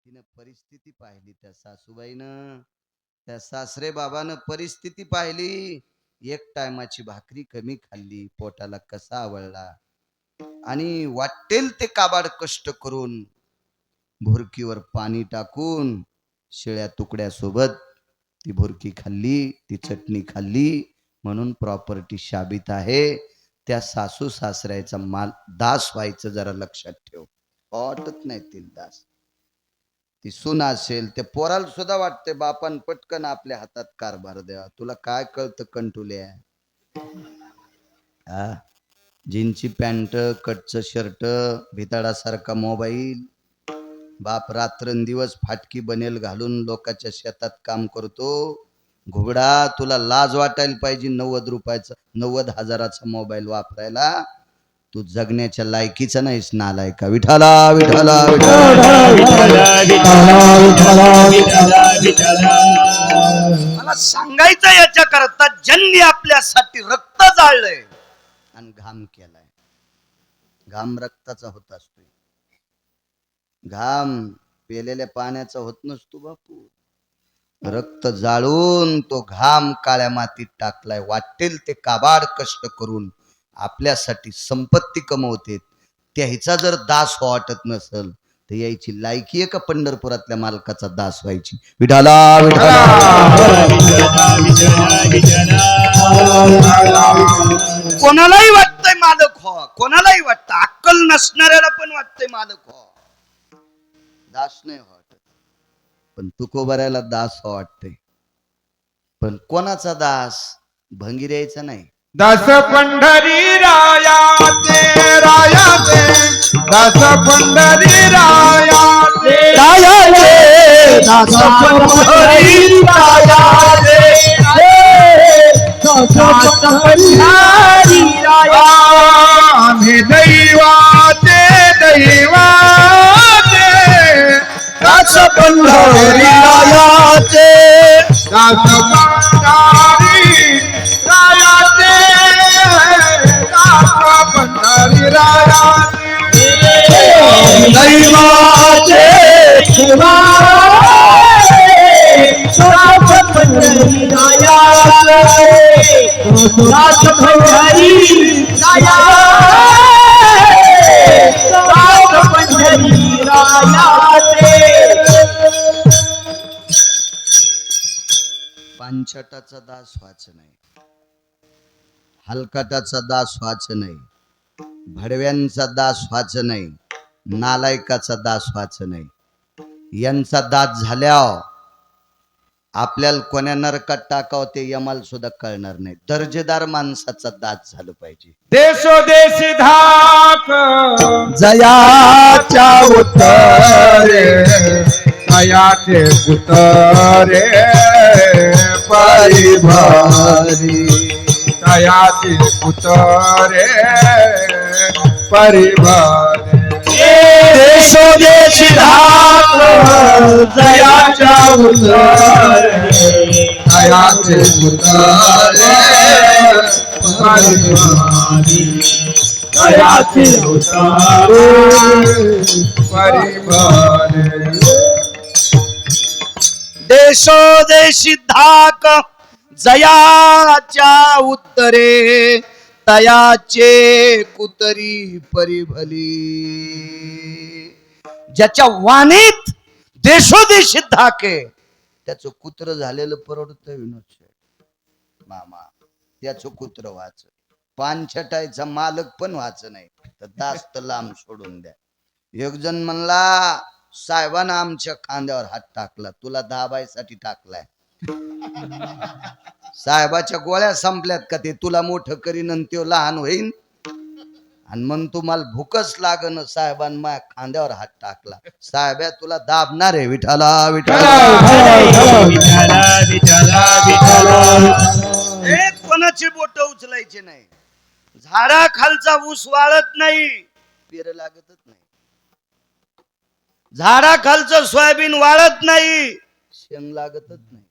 तिनं परिस्थिती पाहिली, त्या सासूबाईनं, त्या सासरे बाबानं परिस्थिती पाहिली. एक टायमाची भाकरी कमी खाल्ली, पोटाला कसा आवळला, आणि वाटेल ते काबाड कष्ट करून भुरकीवर पाणी टाकून शिळ्या तुकड्यासोबत ती भुरकी खाल्ली, ती चटणी खाल्ली. म्हणून प्रॉपर्टी शाबित आहे. त्या सासू सासऱ्याचा माल दास व्हायचं जरा लक्षात ठेव. वाटत नाही ती दास. ती सून असेल ते पोराला सुद्धा वाटते बापान पटकन आपल्या हातात कारभार द्यावा. तुला काय कळतं कंटुल्या? हा, जीनची पॅन्ट, कटचं शर्ट, भिताडासारखा मोबाईल, बाप रात्रंदिवस फाटकी बनेल घालून लोकांच्या शेतात काम करतो. घुबडा, तुला लाज वाटायला पाहिजे 90 रुपयाचा 90,000चा मोबाईल वापरायला. तू जगण्याच्या लायकीचा नाहीस नालायका. विठाला विठाला मला सांगायचं याच्या करता, ज्यांनी आपल्यासाठी रक्त जाळलंय आणि घाम केलाय. घाम रक्ताचा होत असतो, घाम पेलेल्या पाण्याचा होत नसतो बापू. रक्त जाळून तो घाम काळ्या मातीत टाकलाय. वाटेल ते काबाड कष्ट करून आपल्यासाठी संपत्ती कमवते. त्याचा जर दास वाटत नसल तर यायची लायकी आहे का पंढरपुरातल्या मालकाचा दास व्हायची? विठाला कोणालाही वाटतंय मालक हो, कोणालाही वाटतं, अक्कल नसणाऱ्याला पण वाटतंय मालक हो, दास नाही वाटत. पण तुकोबाऱ्याला दास वाटते. पण कोणाचा दास? भंगिऱ्याचा नाही. दास पंढरी रायाचे रायाचे, दास पंढरी रायाचे रायाचे, दास पंढरी रायाचे, दास पंढरी राया. आम्ही दैवाचे दैवाचे, दास पंढरी रायाचे, दास पंढरी रायाचे, दास पंढरी रायाचे, दैवाचे दास पंढरी रायाचे, दास पंढरी रायाचे, दास पंढरी रायाचे. पांचटाचा दास व्हायचं नाही, हलकटाचा दास व्हायचं नाही, भडव्यांचा दास व्हायचं नाही, नालायकाचा दास व्हायचं नाही. यांचा दास झाल्यावर आपल्याला कोण्या नरकात टाकावं ते यमाला सुद्धा कळणार नाही. दर्जेदार माणसाचा दास झालं पाहिजे. देशोदेशी धाक जयाच्या उत्तरे, जयाचे उतरे परिभारी, जयाचे उतरे परिभारी. देशोदेशी धाक जयाच्या उत्तरे, जयाचे उतरे परिभारी, जयाचे उतरे परिभारी. देशोदेशी धाक जयाच्या उत्तरे, तयाचे कुतरी परिभली. ज्याच्या वाणीत देशोदेशी धाक आहे त्याचं कुत्र झालेलं परवडतं. विनोद शेठ मामा, त्याचं कुत्र व्हायचं. पान छटायचा मालक पण व्हायचं नाही तर दास तर लांब सोडून द्या. एक जण म्हणला, साहेबानं आमच्या खांद्यावर हात टाकला, तुला दाबायसाठी टाकलाय. साहेबाच्या गोळ्या संपल्यात का? ते तुला मोठं करीन आणि तो लहान होईन. आणि मग तुम्हाला भूकच लागन, साहेबान माझ्या खांद्यावर हात टाकला. साहेब्या तुला दाबणार आहे. विठाला विठाला कोणाची बोट उचलायची नाही. झाडा खालचा ऊस वाळत नाही, पेर लागतच नाही. झाडा खालचं सोयाबीन वाळत नाही, शेंग लागतच नाही.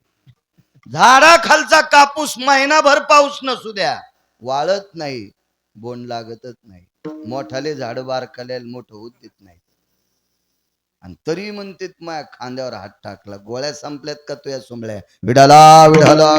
झाडा खालचा कापूस महिनाभर पाऊस नसू द्या वाळत नाही, बोंड लागतच नाही. मोठाले झाड बारकाल्याला मोठं होत देत नाही. आणि तरी म्हणते माझ्या खांद्यावर हात टाकला. गोळ्या संपल्यात का तुया सोमळ्या? विडाला विडाला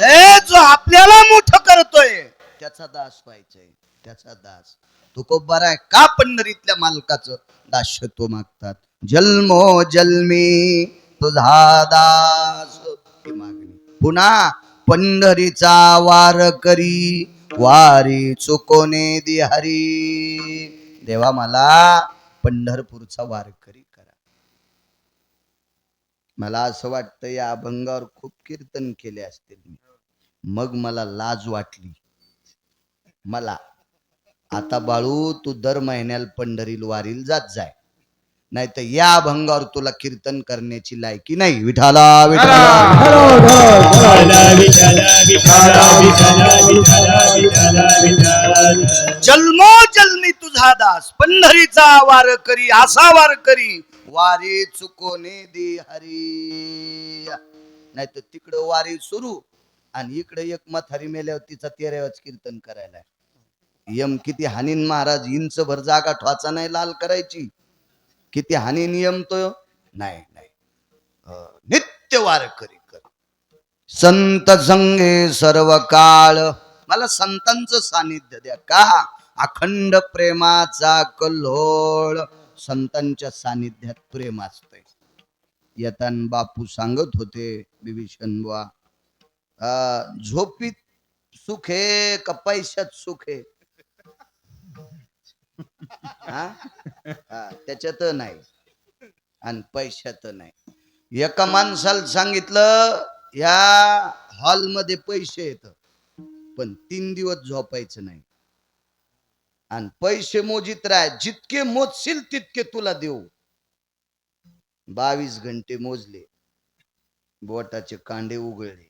ए जो आपल्याला मोठं करतोय त्याचा दास व्हायचंय, त्याचा दास. तुकोबार आहे का पंढरीतल्या मालकाचं दास्यत्व मागतात. जन्मो जन्मी तुझा दास ही मागणी. पुन्हा पंढरीचा वार करी वारी चुकोने दिहरी. देवा मला पंढरपूरचा वारकरी करा. मला असं वाटतं या अभंगावर खूप कीर्तन केले असतील मी, मग मला लाज वाटली. मला आता बाळू तू दर महिन्याला पंढरील वारील जात जाय, नाही तर या अभंगावर तुला कीर्तन करण्याची लायकी नाही. विठाला जन्मो जन्मी तुझा दास पंढरीचा वार करी असा वार करी वारी चुकोने दे हरी. नाही तर तिकडं वारी सुरू आणि इकडे एक म्हातारी मेल्यावर तिचा 13वाच कीर्तन करायला. यम किती हानीन महाराज, इंच भर जागा ठवाचा नाही लाल करायची. किती हानी नियम तो नाही नाही. नित्य वारकरी कर. संत संगे सर्व काळ. मला संतांचं सानिध्य द्या का अखंड प्रेमाचा कल्लोळ. संतांच्या सानिध्यात प्रेम असतंय. येताना बापू सांगत होते बिभीषण बुवा, झोपीत सुख आहे का पैशात सुख आहे? त्याच्यात नाही आणि पैशात नाही. एका माणसाला सांगितलं या हॉलमध्ये पैसे येत पण 3 दिवस झोपायचं नाही आणि पैसे मोजित राह, जितके मोजशील तितके तुला देऊ. 22 घंटे मोजले, बोटाचे कांडे उघळले,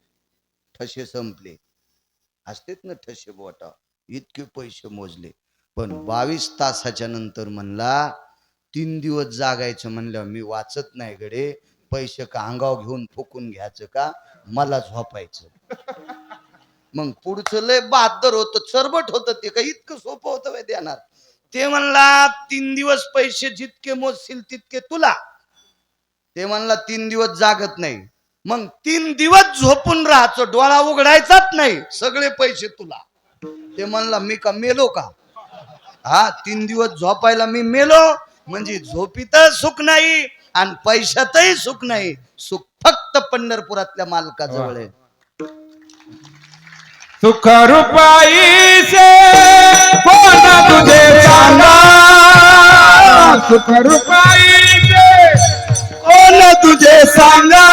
ठसे संपले. असतेच ना ठसे बोटा, इतके पैसे मोजले. पण 22 तासाच्या नंतर म्हणला 3 दिवस जागायचं म्हणल्यावर मी वाचत नाही गडे. पैसे का अंगाव घेऊन फुकून घ्यायचं का, मला झोपायचं. मग पुढचं लय बहादर होतं, चरबट होतं. ते काही इतकं सोपं होतं वे देणार. ते म्हणला 3 दिवस पैसे जितके मोजशील तितके तुला. ते म्हणला 3 दिवस जागत नाही. मग 3 दिवस झोपून राहायचं, डोळा उघडायचाच नाही, सगळे पैसे तुला. ते म्हणला मी का मेलो का? 3 दिवस झोपायला मी मेलो म्हणजे झोपीत सुख नाही आणि पैशातही सुख नाही. सुख फक्त पंढरपुरातल्या मालकाजवळ आहे. सुख रुपाई से कोण तुझे सांगा, सुख रुपाई से कोण तुझे सांगा.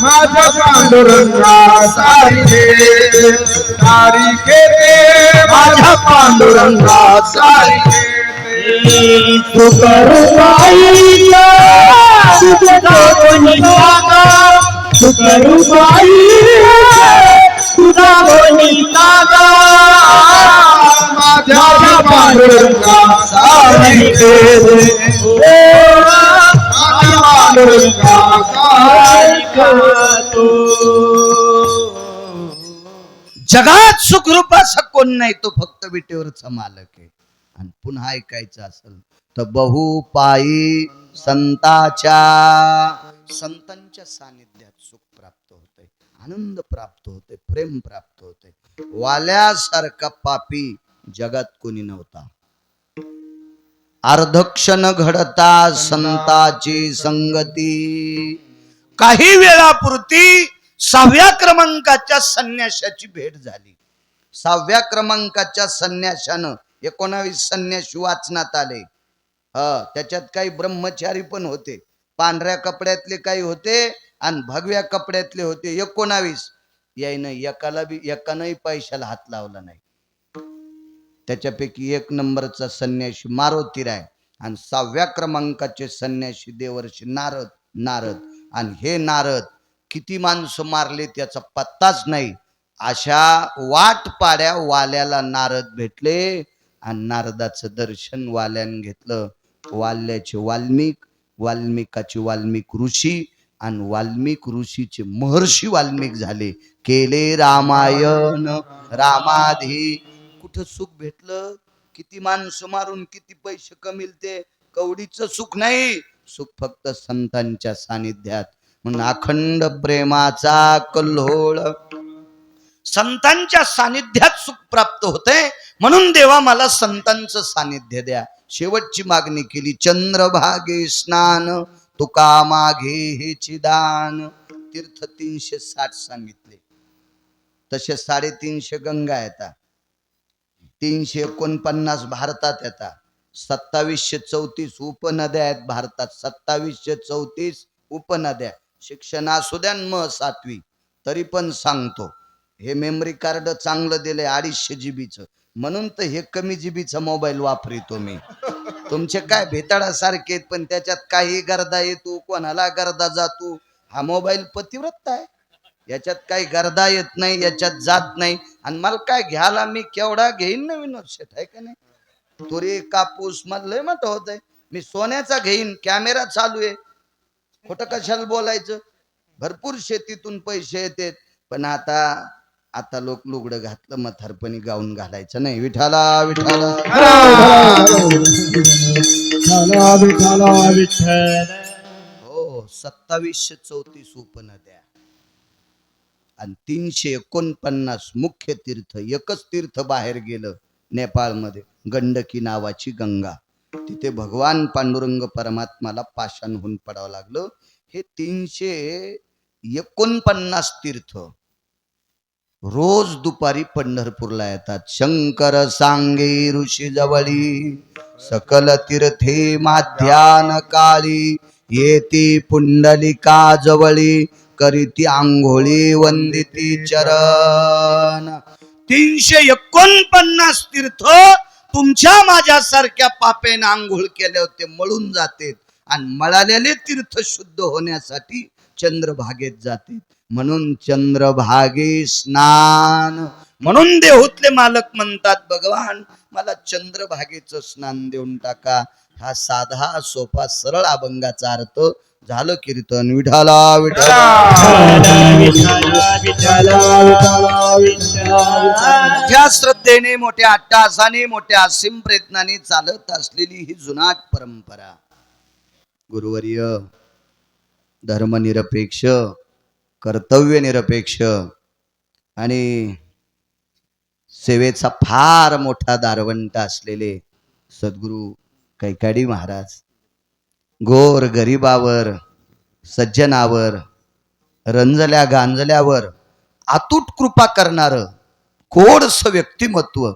माझ्या पांडुरंगा सारिके सारिके ते माझ्या पांडुरंगा सारिके. सुख रुपाई तुझे कोणी सांगा, सुख रुपाई तुझा कोणी सांगा. माझ्या पांडुरंगा सारिके माझ्या पांडुरंगा सारिके. जगात सुखरूप असा कोण नाही, तो फक्त विटेवरचा मालक आहे. आणि पुन्हा ऐकायचं असेल तर बहुपायी संतांच्या सानिध्यात सुख प्राप्त होते, आनंद प्राप्त होते, प्रेम प्राप्त होते. वाल्यासारखा पापी जगात कोणी नव्हता. अर्धक्षण घडता संताची संगती. काही वेळापुरती 6व्या क्रमांकाच्या संन्याशाची भेट झाली. 6व्या क्रमांकाच्या संन्याशानं 19 संन्यासी वाचनात आले. त्याच्यात काही ब्रह्मचारी पण होते, पांढऱ्या कपड्यातले काही होते आणि भगव्या कपड्यातले होते. 19 यायनं एकानंही पैशाला हात लावला नाही. त्याच्यापैकी 1 नंबरचा संन्यासी मारुतीराय आणि 6व्या क्रमांकाचे संन्यासी देवर्षी नारद. आणि हे नारद किती माणसं मारले त्याचा पत्ताच नाही. अशा वाट पाड्या वाल्याला नारद भेटले आणि नारदाचं दर्शन वाल्यान घेतलं. वाल्याचे वाल्मिक, वाल्मिकाचे वाल्मिक ऋषी आणि वाल्मिक ऋषीचे महर्षी वाल्मिक झाले. केले रामायण रामाधी. कुठं सुख भेटलं किती माणसं मारून किती पैसे कमिलते, कवडीचं सुख नाही, सुख फक्त संतांच्या सानिध्यात. म्हणून अखंड प्रेमाचा कल्होळ संतांच्या सानिध्यात सुख प्राप्त होते. म्हणून देवा मला संतांचं सानिध्य द्या. शेवटची मागणी केली, चंद्रभागे स्नान तुका मागे हेची दान. तीर्थ 360 सांगितले, तसे 350 गंगा येतात, 349 भारतात येतात, 2734 उपनद्या आहेत भारतात, 2734 उपनद्या. शिक्षण असू द्या म 7वी, तरी पण सांगतो, हे मेमरी कार्ड चांगलं दिलंय 250 जीबीचं, म्हणून तर हे कमी जीबीचा मोबाईल वापरतो मी. तुमचे काय भेताळासारखे आहेत, पण त्याच्यात काही गर्दा येतो, कोणाला गर्दा जातो. हा मोबाईल पतिव्रत आहे, याच्यात काही गर्दा येत नाही, याच्यात जात नाही. आणि मला काय घ्यायला, मी केवढा घेईन ना विनोद शेठ, आहे का नाही. तुरी कापूस मला लय मोठं होत आहे, मी सोन्याचा घेईन, कॅमेरा चालू आहे, खोटं कशाला बोलायचं. भरपूर शेतीतून पैसे येतात, पण आता आता लोक लुगडं घातलं म्हातारपणी गाऊन घालायचं नाही. विठाला विठाला हो. 2734 उपनद्या आणि 349 मुख्य तीर्थ. एकच तीर्थ बाहेर गेलं नेपाळमध्ये, गंडकी नावाची गंगा. तिथे भगवान पांडुरंग परमात्माला पाषाणहून पडावं लागलं. हे 349 तीर्थ रोज दुपारी पंढरपूरला येतात. शंकर सांगे ऋषी जवळी सकल तीर्थे माध्यान काळी येती पुंडलिका जवळी करीती आंघोळी वंदिती चरण. 349 तीर्थ तुमच्या माझ्यासारख्या पापेने आंघोळ केले होते मळून जाते, आणि मळालेले तीर्थ शुद्ध होण्यासाठी चंद्रभागेत जाते. म्हणून चंद्रभागे स्नान. म्हणून देहूतले मालक म्हणतात, भगवान मला चंद्रभागेचं स्नान देऊन टाका. हा साधा सोपा सरळ अभंगाचा अर्थ. झालं कीर्तन. विठाला विठाला मोठ्या श्रद्धेने, मोठ्या अट्टाहासाने, मोठ्या असीम प्रयत्नाने चालत असलेली ही जुनाट परंपरा. गुरुवर्य धर्मनिरपेक्ष, कर्तव्य निरपेक्ष आणि सेवेचा फार मोठा दारवंट असलेले सद्गुरु कैकाडी महाराज, गोर गरिबावर, सज्जनावर, रंजल्या गांजल्यावर अतूट कृपा करणारं कोडस व्यक्तिमत्व,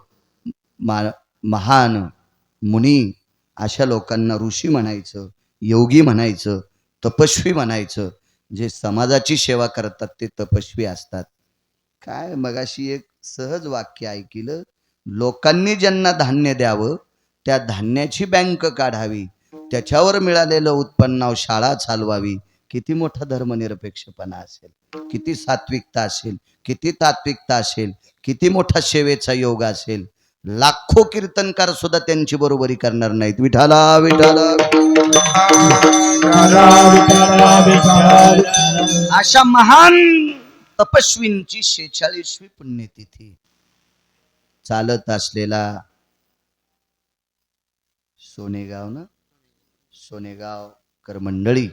महान मुनी, अशा लोकांना ऋषी म्हणायचं, योगी म्हणायचं, तपस्वी म्हणायचं. जे समाजाची सेवा करतात ते तपस्वी असतात. काय मगाशी एक सहज वाक्य ऐकिलं, लोकांनी ज्यांना धान्य द्यावं त्या धान्याची बँक काढावी, त्याच्यावर मिळालेलं उत्पन्न शाळा चालवावी. किती मोठा धर्मनिरपेक्षपणा असेल, किती सात्विकता असेल, किती तात्विकता असेल, किती मोठा सेवेचा योग असेल. लाखो कीर्तनकार सुद्धा त्यांची बरोबरी करणार नाहीत. विठाला विठाला. अशा महान तपस्वींची 46वी पुण्यतिथी चालत असलेला सोनेगाव ना, सोनेगाव कर मंडळी,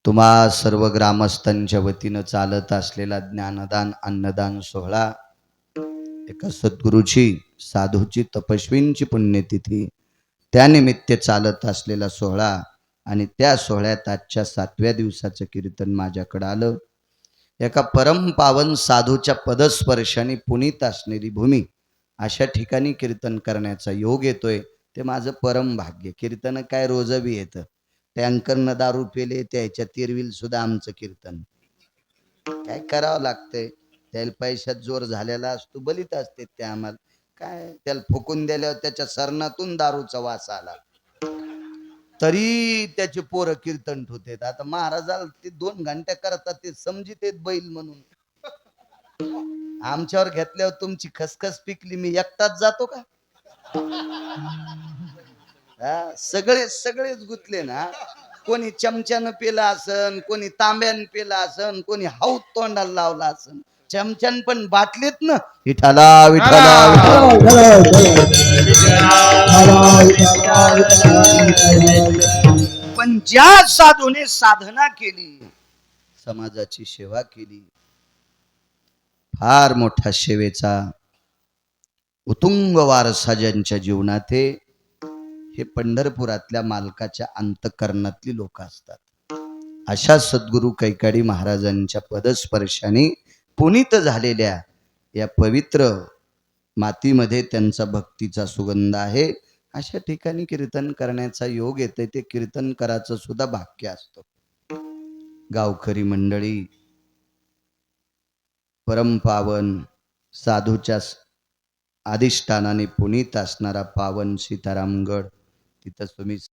तुम्हा सर्व ग्रामस्थांच्या वतीनं चालत असलेला ज्ञानदान अन्नदान सोहळा, एका सद्गुरूची, साधूची, तपस्वींची पुण्यतिथी, त्यानिमित्त चालत असलेला सोहळा. आणि त्या सोहळ्यात आजच्या 7व्या दिवसाचं कीर्तन माझ्याकडं आलं. एका परम पावन साधूच्या पदस्पर्शाने पुनीत असलेली भूमी, अशा ठिकाणी कीर्तन करण्याचा योग येतोय, ते माझं परम भाग्य. कीर्तन काय रोज बी येतं, टँकरनं दारू पेले त्याच्या तिरविल सुद्धा आमचं कीर्तन. काय करावं लागतंय, त्याला पैशात जोर झालेला असतो, बलित असते ते आम्हाला. काय त्याला फुकून दिल्यावर त्याच्या सरणातून दारूचा वास आला तरी त्याचे पोरं कीर्तन ठेवतात. आता महाराजाला ते 2 घंटे करतात, ते समजित आहेत बैल म्हणून. आमच्यावर घेतल्यावर तुमची खसखस पिकली, मी एकटाच जातो का? सगळेच गुतले ना. कोणी चमच्यानं पेला असन, कोणी तांब्यानं पेला असन, कोणी हाऊत तोंडाला लावला असन, चमचन पण बाटलीत ना विठाला विठाला पण ज्या साधूने साधना केली समाजाची सेवा केली फार मोठा सेवेचा उत्तुंग वारसा ज्यांच्या जीवनात हे पंढरपुरातल्या मालकाच्या अंतःकरणातली लोक असतात. अशा सद्गुरु कैकाडी महाराजांच्या पदस्पर्शाने पुनीत झालेल्या या पवित्र मातीमध्ये त्यांचा भक्तीचा सुगंध आहे. अशा ठिकाणी कीर्तन करण्याचा योग येते. ते कीर्तन करायचं सुद्धा भाग्य असतं. गावकरी मंडळी, परमपावन साधूच्या अधिष्ठानाने पुनीत असणारा पावन सीतारामगड, तिथं तुम्ही